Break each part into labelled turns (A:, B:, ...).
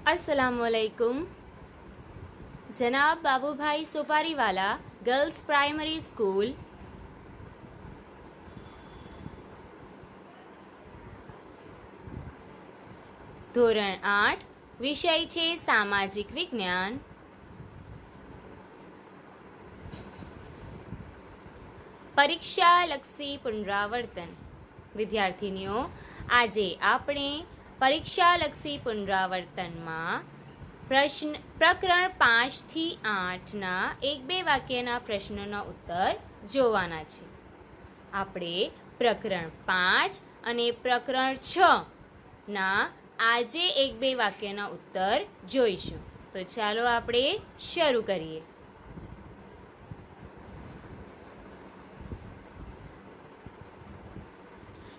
A: अस्सलामुअलैकुम। जनाब Babubhai सोपारीवाला girls primary school, ધોરણ 8, વિષય છે સામાજિક વિજ્ઞાન. પરીક્ષાલક્ષી પુનરાવર્તન. વિદ્યાર્થીનીઓ, આજે આપણે પરીક્ષાલક્ષી પુનરાવર્તનમાં પ્રકરણ 5 થી 8ના 1-2 વાક્યના પ્રશ્નોના ઉત્તર જોવાના છે. આપણે પ્રકરણ 5 અને પ્રકરણ 6ના આજે 1-2 વાક્યના ઉત્તર જોઈશું. તો ચાલો આપણે શરૂ કરીએ.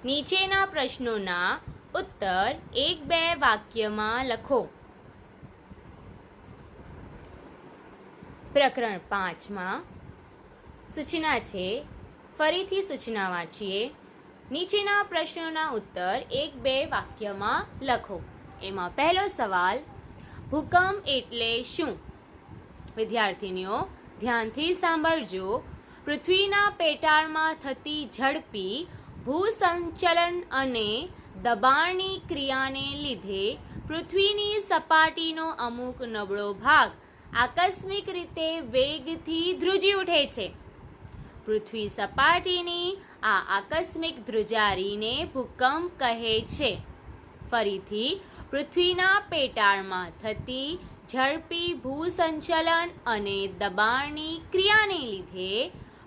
A: નીચેના પ્રશ્નોના ઉત્તર 1-2 વાક્યમાં લખો. પ્રકરણ 5માં સૂચના છે. ફરીથી સૂચના વાંચીએ. નીચેના પ્રશ્નોના ઉત્તર 1-2 વાક્યમાં લખો. એમાં પહેલો સવાલ, ભૂકંપ એટલે શું? વિદ્યાર્થીનીઓ, ધ્યાનથી સાંભળજો. પૃથ્વીના પેટાળમાં થતી ઝડપી ભૂસંચલન અને દબાણની ક્રિયાને લીધે પૃથ્વીની સપાટીનો અમુક નબળો ભાગ આકસ્મિક રીતે વેગથી ધ્રુજી ઉઠે છે. પૃથ્વી સપાટીની આ આકસ્મિક ધ્રુજારીને ભૂકંપ કહે છે. ફરીથી, પૃથ્વીના પેટાળમાં થતી ઝડપી ભૂસંચલન અને દબાણની ક્રિયાને લીધે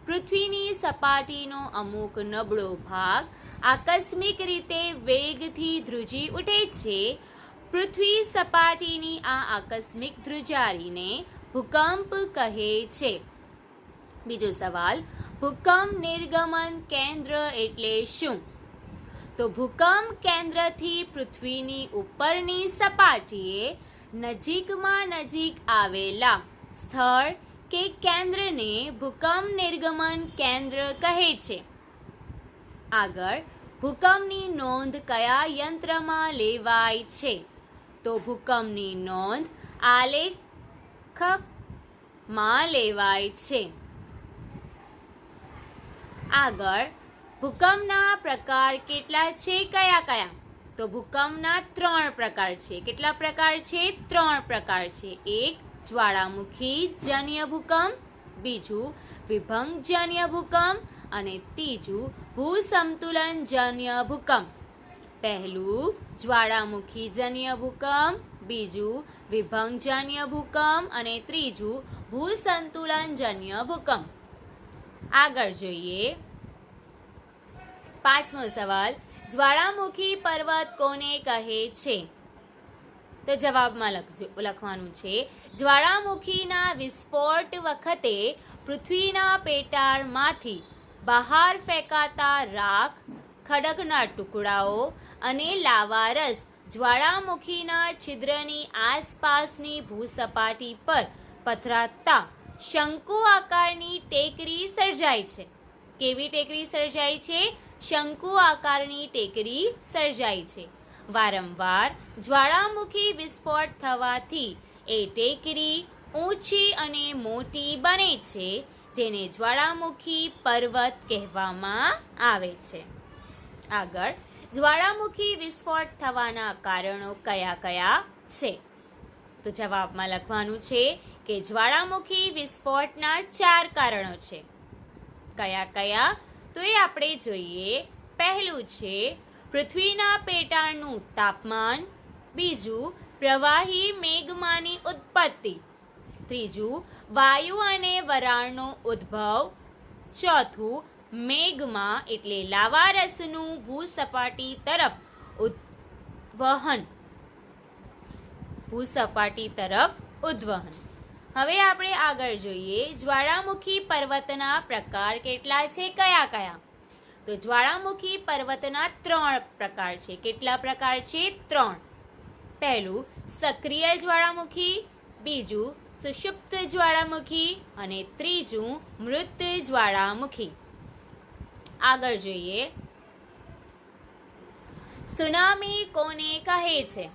A: પૃથ્વીની સપાટીનો અમુક નબળો ભાગ આકસ્મિક રીતે વેગથી ધ્રુજી ઉઠે છે. પૃથ્વી સપાટીની આ આકસ્મિક ધ્રુજારીને ભૂકંપ કહે છે. બીજો સવાલ, ભૂકંપ નિર્ગમન કેન્દ્ર એટલે શું? તો ભૂકંપ કેન્દ્રથી પૃથ્વીની ઉપરની સપાટીએ નજીકમાં નજીક આવેલા સ્થળ કે કેન્દ્રને ભૂકંપ નિર્ગમન કેન્દ્ર કહે છે. આગળ, ભૂકંપની નોંધ કયા યંત્રમાં લેવાય છે? તો ભૂકંપની નોંધ આલેખમાં લેવાય છે. આગળ, ભૂકંપના પ્રકાર કેટલા છે? કયા કયા? તો ભૂકંપના 3 પ્રકાર છે. કેટલા પ્રકાર છે? 3 પ્રકાર છે. એક, જ્વાળામુખી જન્ય ભૂકંપ, બીજું વિભંગજન્ય ભૂકંપ અને ત્રીજું ભૂસંતુલન જન્ય ભૂકંપ. પહેલું જ્વાળામુખી જન્ય ભૂકંપ, બીજું વિભંગજન્ય ભૂકંપ અને ત્રીજું ભૂસંતુલન જન્ય ભૂકંપ. આગળ જોઈએ. 5મો સવાલ, જ્વાળામુખી પર્વત કોને કહે છે? તો જવાબમાં લખવાનું છે, જ્વાળામુખીના વિસ્ફોટ વખતે પૃથ્વીના પેટાળમાંથી બહાર ફેંકાતા રાખ, ખડકના ટુકડાઓ અને લાવારસ જ્વાળામુખીના છિદ્રની આસપાસની ભૂસપાટી પર પથરાતા શંકુ આકારની ટેકરી સર્જાય છે. કેવી ટેકરી સર્જાય છે? શંકુ આકારની ટેકરી સર્જાય છે. વારંવાર જ્વાળામુખી વિસ્ફોટ થવાથી એ ટેકરી ઊંચી અને મોટી બને છે, જેને જ્વાળામુખી પર્વત કહેવામાં આવે છે. આગળ, જ્વાળામુખી વિસ્ફોટ થવાના કારણો કયા કયા છે? તો જવાબમાં લખવાનું છે કે જ્વાળામુખી વિસ્ફોટના 4 કારણો છે. કયા કયા? તો એ આપણે જોઈએ. પહેલું છે પૃથ્વીના પેટાળનું તાપમાન, બીજું પ્રવાહી મેઘમાની ઉત્પત્તિ, ત્રીજું વાયુ અને વરાળનો ઉદ્ભવ, ચોથું મેઘમાં એટલે લાવારસનું ભૂસપાટી તરફ ઉદ્વહન. હવે આપણે આગળ જોઈએ. જ્વાળામુખી પર્વતના પ્રકાર કેટલા છે? કયા કયા? તો જ્વાળામુખી પર્વતના 3 પ્રકાર છે. કેટલા પ્રકાર છે? 3. પહેલું સક્રિય જ્વાળામુખી, બીજું સુષુપ્ત જ્વાળામુખી અને ત્રીજું મૃત જ્વાળામુખી. આગળ જોઈએ. સુનામી કોને કહે છે?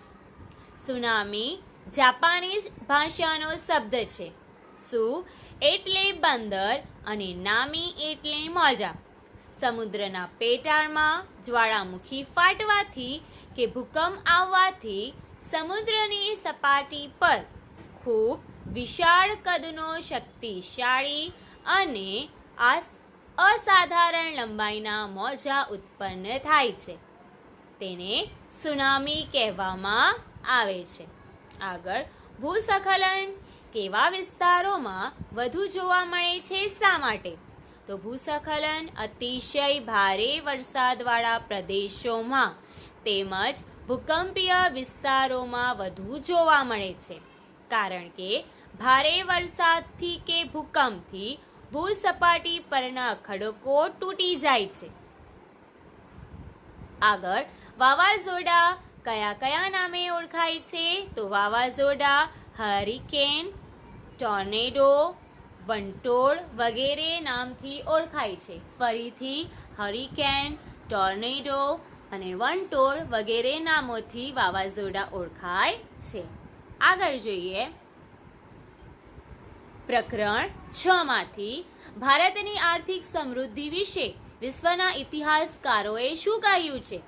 A: સુનામી જાપાનીઝ ભાષાનો શબ્દ છે. સુ એટલે બંદર અને નામી એટલે મોજા. સમુદ્રના પેટાળમાં જ્વાળામુખી ફાટવાથી કે ભૂકંપ આવવાથી સમુદ્રની સપાટી પર ખૂબ વિશાળ કદનો શક્તિશાળી અને અસાધારણ લંબાઈના મોજા ઉત્પન્ન થાય છે. તેને સુનામી કહેવામાં આવે છે. આગળ, ભૂસ્ખલન કેવા વિસ્તારોમાં વધુ જોવા મળે છે, શા માટે? તો ભૂસ્ખલન અતિશય ભારે વરસાદવાળા પ્રદેશોમાં તેમજ ભૂકંપીય વિસ્તારોમાં વધુ જોવા મળે છે, કારણ કે ભારે વરસાદથી કે ભૂકંપથી ભૂસપાટી પરના ખડકો તૂટી જાય છે. આગળ, વાવાઝોડા કયા કયા નામે ઓળખાય છે? તો વાવાઝોડા હરિકેન, ટોર્નેડો, વંટોળ વગેરે નામથી ઓળખાય છે. ફરીથી હરિકેન, ટોર્નેડો અને વંટોળ વગેરે નામોથી વાવાઝોડા ઓળખાય છે. આગળ જોઈએ, પ્રકરણ 6 માંથી ભારતની આર્થિક સમૃદ્ધિ વિશે વિશ્વના ઇતિહાસકારોએ શું કહ્યું છે?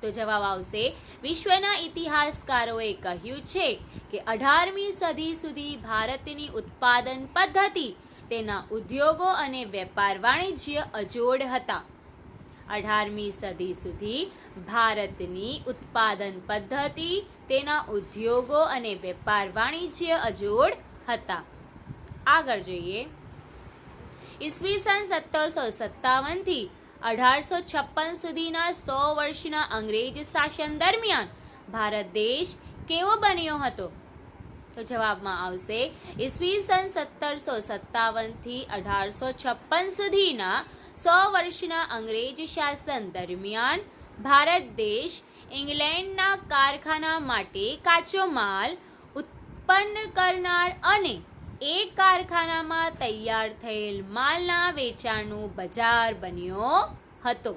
A: તો જવાબ આવશે, વિશ્વના ઇતિહાસકારોએ કહ્યું છે કે 18મી સદી સુધી ભારતની ઉત્પાદન પદ્ધતિ, તેના ઉદ્યોગો અને વેપાર વાણિજ્ય અજોડ હતા. 18મી સદી સુધી ભારતની ઉત્પાદન પદ્ધતિ, તેના ઉદ્યોગો અને વેપાર વાણિજ્ય અજોડ હતા. આગળ જોઈએ, ઈસવીસન 1757 થી 1856 સુધીના 100 વર્ષના અંગ્રેજ શાસન દરમિયાન ભારત દેશ કેવો બન્યો હતો? તો જવાબમાં આવશે, ઈસવીસન 1757 થી 1856 સુધીના 100 વર્ષના અંગ્રેજ શાસન દરમિયાન ભારત દેશ ઇંગ્લેન્ડના કારખાના માટે કાચો માલ ઉત્પન્ન કરનાર અને એક કારખાનામાં તૈયાર થયેલ માલના વેચાણનું બજાર બન્યો હતો.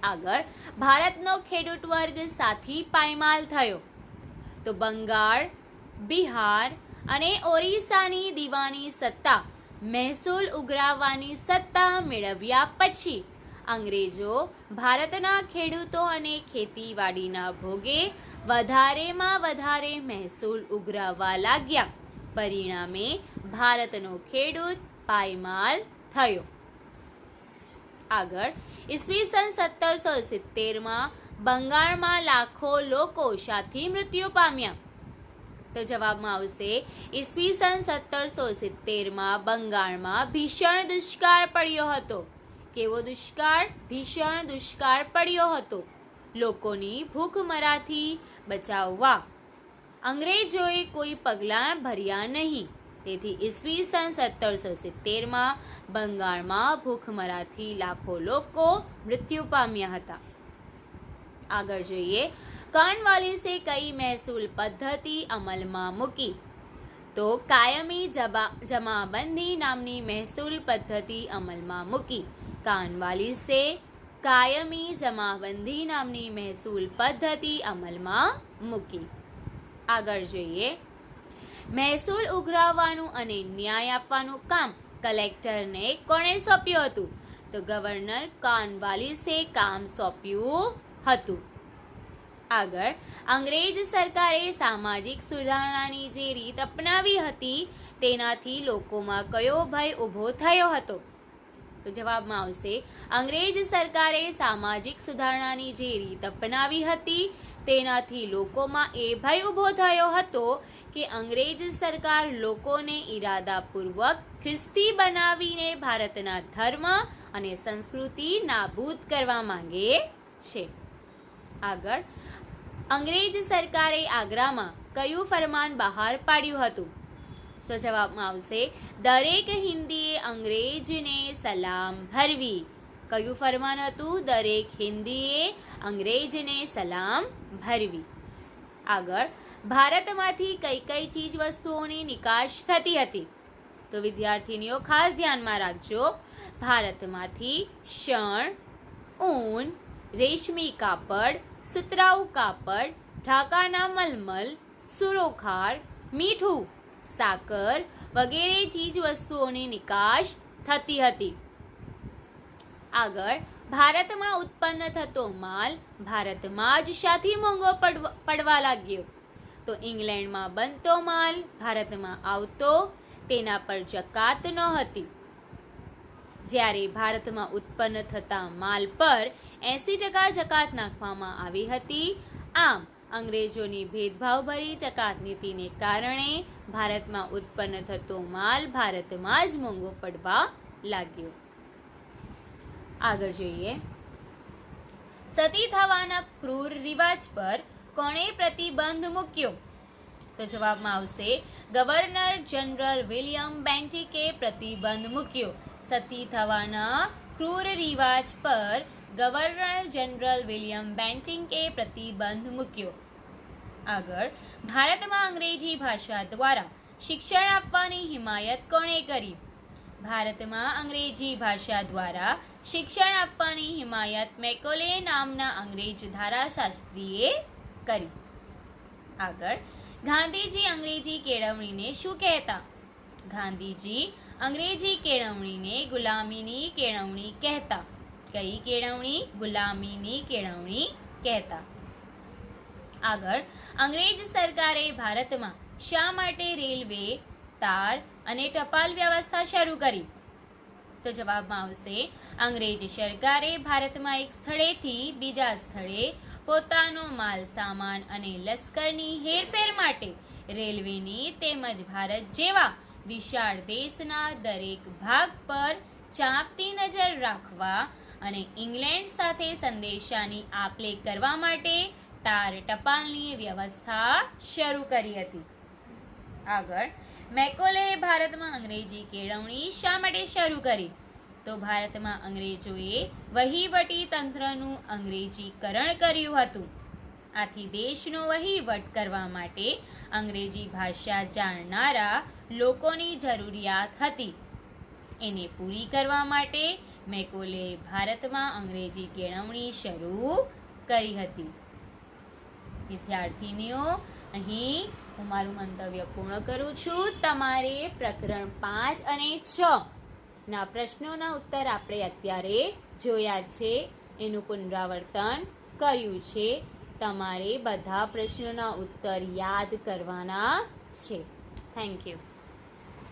A: આગળ, ભારતનો ખેડૂત વર્ગ સાથી પાયમાલ થયો. તો બંગાળ, બિહાર અને ઓરિસ્સાની દીવાની સત્તા, મહેસૂલ ઉઘરાવવાની સત્તા મેળવ્યા પછી અંગ્રેજો ભારતના ખેડૂતો અને ખેતીવાડીના ભોગે વધારેમાં વધારે મહેસૂલ ઉઘરાવવા લાગ્યા. પરિણામે ભારતનો ખેડૂત પાયમાલ થયો. આગળ, ઈસવીસન 1770માં બંગાળમાં લાખો લોકો શાથી મૃત્યુ પામ્યા. તો જવાબમાં આવશે, ઈસવીસન 1770માં બંગાળમાં ભીષણ દુષ્કાળ પડ્યો હતો. કેવો દુષ્કાળ? ભીષણ દુષ્કાળ પડ્યો હતો. લોકોની ભૂખમરાથી બચાવવા અંગ્રેજોએ કોઈ પગલાં ભર્યા નહીં. તેથી ઈસવીસન 1770માં બંગાળમાં ભૂખમરાથી લાખો લોકો મૃત્યુ પામ્યા હતા. આગળ જોઈએ, કોર્નવાલિસે કઈ મહેસૂલ પદ્ધતિ અમલમાં મૂકી? તો કાયમી જમાબંધી નામની મહેસૂલ પદ્ધતિ અમલમાં મૂકી. કોર્નવાલિસે કાયમી જમાબંધી નામની મહેસૂલ પદ્ધતિ અમલમાં મૂકી. આગળ જોઈએ, મહેસૂલ ઉઘરાવવાનું અને ન્યાય આપવાનું કામ કલેક્ટરને કોણે સોંપ્યું હતું? તો ગવર્નર કોર્નવાલિસે કામ સોંપ્યું હતું. આગળ, અંગ્રેજ સરકારે સામાજિક સુધારણાની જે રીત અપનાવી હતી, તેનાથી લોકોમાં કયો ભય ઊભો થયો હતો? તો જવાબમાં આવશે, અંગ્રેજ સરકારે સામાજિક સુધારણાની જે રીત અપનાવી હતી, તેનાથી લોકોમાં એ ભય ઊભો થયો હતો કે અંગ્રેજ સરકાર લોકોને ઈરાદાપૂર્વક ખ્રિસ્તી બનાવીને ભારતના ધર્મ અને સંસ્કૃતિ નાબૂદ કરવા માંગે છે. આગળ, અંગ્રેજ સરકારે આગ્રામાં કયું ફરમાન બહાર પાડ્યું હતું? તો જવાબમાં આવશે, દરેક હિન્દીએ અંગ્રેજને સલામ ભરવી. કયું ફરમાન હતું? દરેક હિન્દીએ અંગ્રેજને સલામ ભરવી. આગળ, ભારતમાંથી કઈ કઈ ચીજ વસ્તુઓની નિકાસ થતી હતી? તો વિદ્યાર્થીનીઓ ખાસ ધ્યાનમાં રાખજો, ભારતમાંથી શણ, ઊન, રેશમી કાપડ, સુતરાઉ કાપડ, ઢાકાના મલમલ, સુરોખાર, મીઠું, સાકર વગેરે ચીજ વસ્તુઓની નિકાસ થતી હતી. આગળ, ભારતમાં ઉત્પન્ન થતો માલ ભારતમાં જ શાથી મોંઘો પડવા લાગ્યો? તો ઇંગ્લેન્ડમાં બનતો માલ ભારતમાં આવતો, તેના પર જકાત ન હતી. જ્યારે ભારતમાં ઉત્પન્ન થતા માલ પર 80% જકાત નાખવામાં આવી હતી. આમ અંગ્રેજોની ભેદભાવભરી જકાત નીતિને કારણે ભારતમાં ઉત્પન્ન થતો માલ ભારતમાં જ મોંઘો પડવા લાગ્યો. આગળ જોઈએ, સતી થવાના ક્રૂર રિવાજ પર કોણે પ્રતિબંધ મૂક્યો? તો જવાબમાં આવશે ગવર્નર જનરલ વિલિયમ બેન્ટિકે પ્રતિબંધ મૂક્યો. સતી થવાના ક્રૂર રિવાજ પર ગવર્નર જનરલ વિલિયમ બેન્ટિકે પ્રતિબંધ મૂક્યો. આગળ, ભારતમાં અંગ્રેજી ભાષા દ્વારા શિક્ષણ આપવાની હિમાયત કોણે કરી? ભારતમાં અંગ્રેજી ભાષા દ્વારા શિક્ષણ આપવાની હિમાયત મેકોલે નામના અંગ્રેજ ધારાશાસ્ત્રીએ કરી. આગળ, ગાંધીજી અંગ્રેજી કેળવણીને શું કહેતા? ગાંધીજી અંગ્રેજી કેળવણીને ગુલામીની કેળવણી કહેતા. કઈ કેળવણી? ગુલામીની કેળવણી કહેતા. આગળ, અંગ્રેજ સરકારે ભારતમાં શા માટે રેલવે, તાર અને ટપાલ વ્યવસ્થા શરૂ કરી? તો જવાબમાં આવશે અંગ્રેજ સરકારે ભારતમાં એક સ્થળેથી બીજા સ્થળે પોતાનો માલ સામાન અને લશ્કરની હેરફેર માટે રેલવેની તેમજ ભારત જેવા વિશાળ દેશના દરેક ભાગ પર ચાંપતી નજર રાખવા અને ઇંગ્લેન્ડ સાથે સંદેશાની આપ-લે કરવા માટે તાર ટપાલની વ્યવસ્થા શરૂ કરી હતી. આગળ, મેકોલે ભારતમાં અંગ્રેજી કેળવણી શા માટે શરૂ કરી? તો ભારતમાં અંગ્રેજોએ વહીવટી તંત્રનું અંગ્રેજીકરણ કર્યું હતું. આથી દેશનો વહીવટ કરવા માટે અંગ્રેજી ભાષા જાણનારા લોકોની જરૂરિયાત હતી. એને પૂરી કરવા માટે મેકોલે ભારતમાં અંગ્રેજી કેળવણી શરૂ કરી હતી. વિદ્યાર્થીનીઓ, અહીં હું મારું મંતવ્ય પૂર્ણ કરું છું. તમારે પ્રકરણ 5 અને 6 ના પ્રશ્નોના ઉત્તર આપણે અત્યારે જોયા છે, એનું પુનરાવર્તન કર્યું છે. તમારે બધા પ્રશ્નોના ઉત્તર યાદ કરવાના છે. Thank you.